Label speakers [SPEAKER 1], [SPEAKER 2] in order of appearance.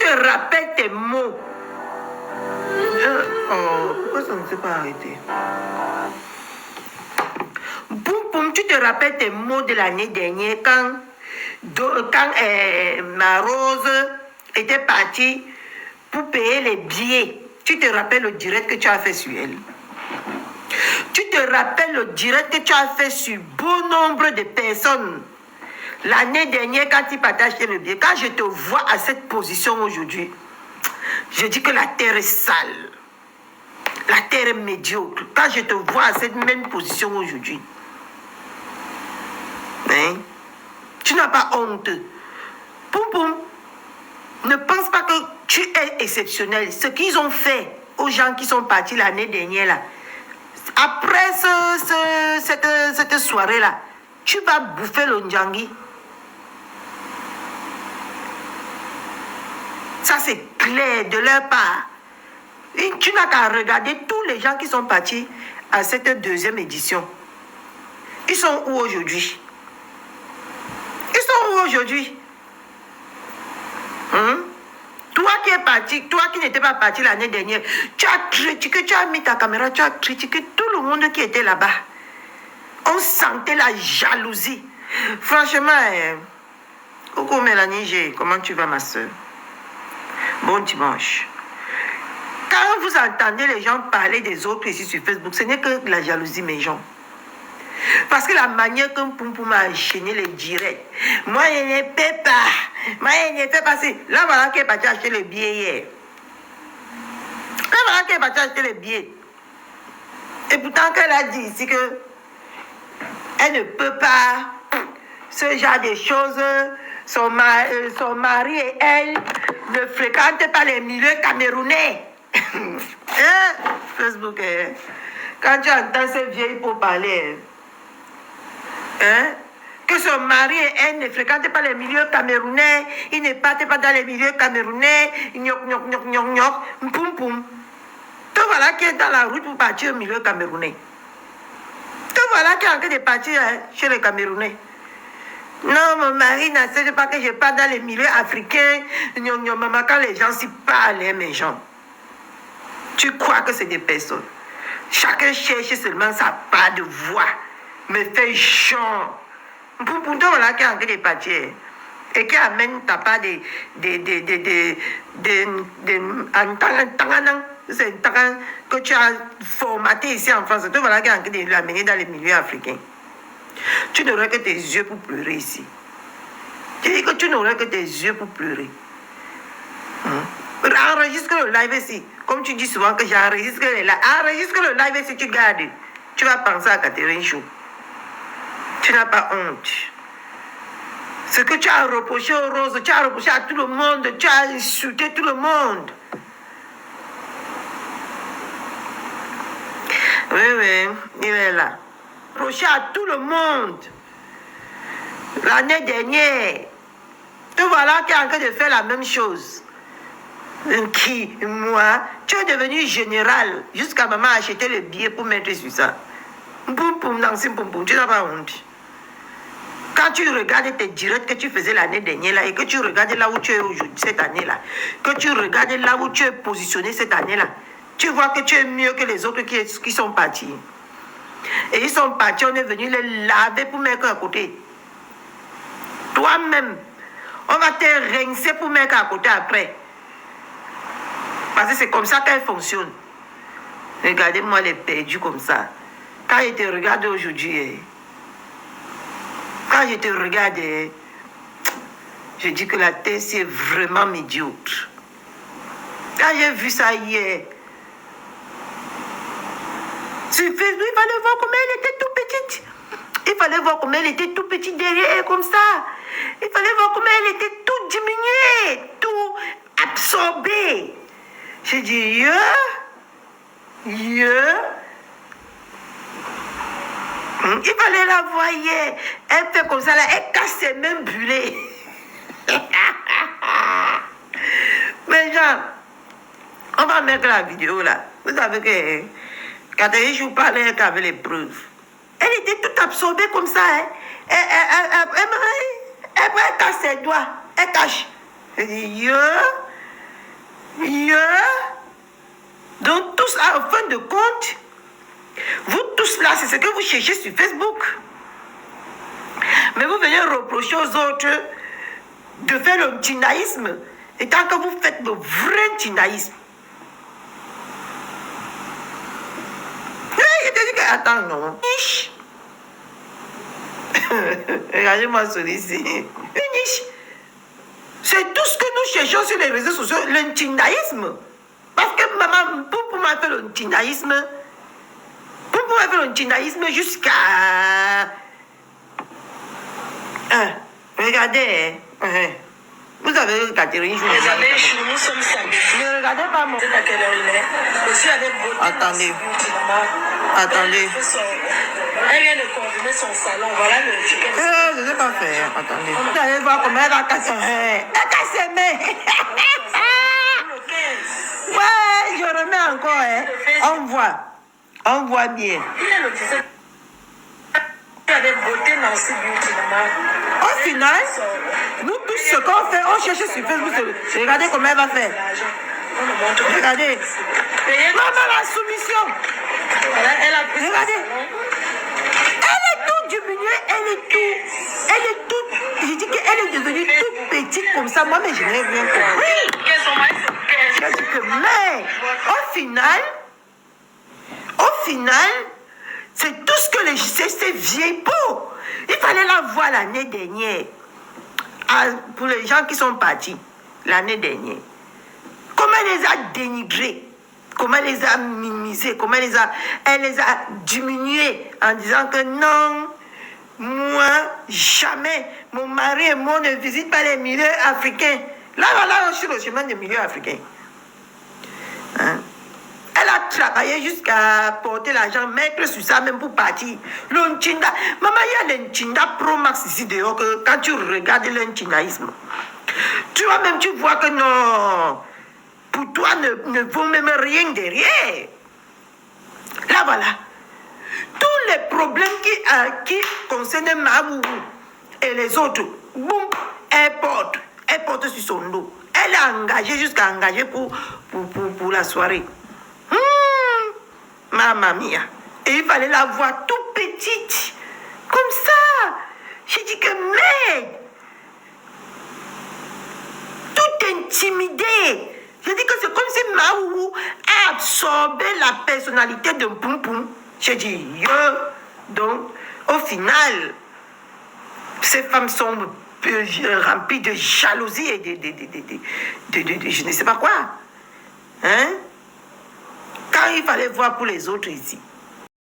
[SPEAKER 1] te rappelles tes mots. Pourquoi ça ne s'est pas arrêté? Boum, boum, tu te rappelles tes mots de l'année dernière quand ma Rose était partie pour payer les billets. Tu te rappelles le direct que tu as fait sur elle? Tu te rappelles le direct que tu as fait sur bon nombre de personnes l'année dernière quand tu partais acheter le billet? Quand je te vois à cette position aujourd'hui, je dis que la terre est sale. La terre est médiocre. Quand je te vois à cette même position aujourd'hui, hein? Tu n'as pas honte. Poum poum. Ne pense pas que tu es exceptionnel. Ce qu'ils ont fait aux gens qui sont partis l'année dernière, là, après cette soirée-là, tu vas bouffer le Ndjangi. Ça, c'est clair de leur part. Et tu n'as qu'à regarder tous les gens qui sont partis à cette deuxième édition. Ils sont où aujourd'hui? Ils sont où aujourd'hui? Toi qui es parti, toi qui n'étais pas parti l'année dernière, tu as critiqué, tu as mis ta caméra, tu as critiqué tout le monde qui était là-bas. On sentait la jalousie. Franchement, coucou Mélanie G, comment tu vas ma soeur? Bon dimanche. Quand vous entendez les gens parler des autres ici sur Facebook, ce n'est que la jalousie, mes gens. Parce que la manière que Poum Poum a enchaîné les directs, moi je ne peux pas. Moi je ne peux pas. Là voilà qu'elle est partie acheter les billets hier. Là voilà qu'elle est partie acheter les billets. Et pourtant qu'elle a dit ici que elle ne peut pas ce genre de choses. Son mari et elle ne fréquentent pas les milieux camerounais. Facebook, quand tu entends ces vieilles pour parler, que son mari et elle ne fréquentent pas les milieux camerounais, ils ne partent pas dans les milieux camerounais, poum poum. Te voilà qui est dans la route pour partir au milieu camerounais. Te voilà qui est en train de partir chez les Camerounais. Non, mon mari n'accepte pas que je parte dans les milieux africains. Maman, quand les gens s'y parlent, mes gens. Tu crois que c'est des personnes. Chacun cherche seulement sa part de voix. Mais fais genre. Pour toi, voilà qui est en train de partir. Et qui amène ta part c'est un talent que tu as formaté ici en France. Toi, voilà qui est en train de l'amener dans les milieux africains. Tu n'aurais que tes yeux pour pleurer ici. Tu dis que tu n'aurais que tes yeux pour pleurer. Enregistre le live ici. Comme tu dis souvent que j'enregistre le live. Enregistre le live ici, tu gardes. Tu vas penser à Catherine Chou. Tu n'as pas honte. Ce que tu as reproché aux roses, tu as reproché à tout le monde. Tu as insulté tout le monde. Oui, il est là. Reproché à tout le monde. L'année dernière. Te voilà qui est en train de faire la même chose. Qui, moi, tu es devenu général. Jusqu'à maman acheter le billet pour mettre sur ça. Poum poum, Nancy poum poum, tu n'as pas honte. Quand tu regardes tes directs que tu faisais l'année dernière là, et que tu regardes là où tu es aujourd'hui, cette année-là, que tu regardes là où tu es positionné cette année-là, tu vois que tu es mieux que les autres qui sont partis. Et ils sont partis, on est venu les laver pour mettre à côté. Toi-même, on va te rincer pour mettre à côté après. Parce que c'est comme ça qu'elle fonctionne. Regardez-moi les perdus comme ça. Quand je te regarde aujourd'hui, quand je te regarde, je dis que la terre c'est vraiment médiocre. Quand j'ai vu ça hier, sur Facebook, il fallait voir comment elle était tout petite. Il fallait voir comment elle était tout petite derrière elle comme ça. Il fallait voir comment elle était tout diminuée, tout absorbée. J'ai dit, il fallait la voir hier. Elle fait comme ça, là, elle casse ses mêmes bulets. Mais genre, on va mettre la vidéo là. Vous savez que Catherine Chou parlait avec les preuves. Elle était toute absorbée comme ça. Hein. Elle casse ses doigts. Elle cache. Elle dit, Donc, tous là, en fin de compte, vous tous là, c'est ce que vous cherchez sur Facebook. Mais vous venez reprocher aux autres de faire le tinaïsme, et tant que vous faites le vrai tinaïsme. Attends, non. Regardez-moi celui-ci. C'est tout ce que nous cherchons sur les réseaux sociaux, le tinaïsme. Parce que maman, pour pouvoir faire le tinaïsme, jusqu'à... regardez, vous avez regardé une journée.
[SPEAKER 2] Nous sommes samedi.
[SPEAKER 1] Ne regardez pas mon...
[SPEAKER 2] C'est à quelle heure il est? Monsieur avait beauté.
[SPEAKER 1] Attendez. Attendez.
[SPEAKER 2] Elle vient de coordonner son salon. Voilà le chicken.
[SPEAKER 1] Je ne sais pas faire. Attendez. Vous allez voir comment elle a cassé. Elle a cassé mes. Ouais, je remets encore. On voit. On voit bien.
[SPEAKER 2] Il est le 17. Avec beauté Nancy Beauty.
[SPEAKER 1] Au final, nous tous ce qu'on fait, on cherche sur Facebook. Regardez comment elle va faire. Regardez. Maman, la soumission.
[SPEAKER 2] Voilà, elle a pris.
[SPEAKER 1] Regardez. Elle est toute diminuée, elle est toute, je dis qu'elle est devenue toute petite comme ça. Moi, mais je n'ai rien compris. Je dis que, mais, au final, c'est tout ce que ces vieilles peaux. Il fallait la voir l'année dernière. Pour les gens qui sont partis l'année dernière. Comment elle les a dénigrés, comment elle les a minimisés, comment elle les a diminués en disant que non, moi, jamais, mon mari et moi ne visitent pas les milieux africains. Là, voilà, sur le chemin des milieux africains. Hein? Elle a travaillé jusqu'à porter l'argent, mettre sur ça même pour partir. L'Unchinda. Maman, il y a l'Unchinda Pro Max ici dehors que quand tu regardes l'Unchindaïsme, tu vois que non, pour toi ne vaut même rien derrière. Là, voilà. Tous les problèmes qui concernent Mabou et les autres, boum, elle porte sur son dos. Elle est engagée jusqu'à engager pour la soirée. Mamma mia. Et il fallait la voir toute petite. Comme ça. J'ai dit que merde. Tout intimidé. J'ai dit que c'est comme si Maou a absorbé la personnalité de Poum Poum. J'ai dit, donc, au final, ces femmes sont remplies de jalousie et de je ne sais pas quoi. Hein? Quand il fallait voir pour les autres ici.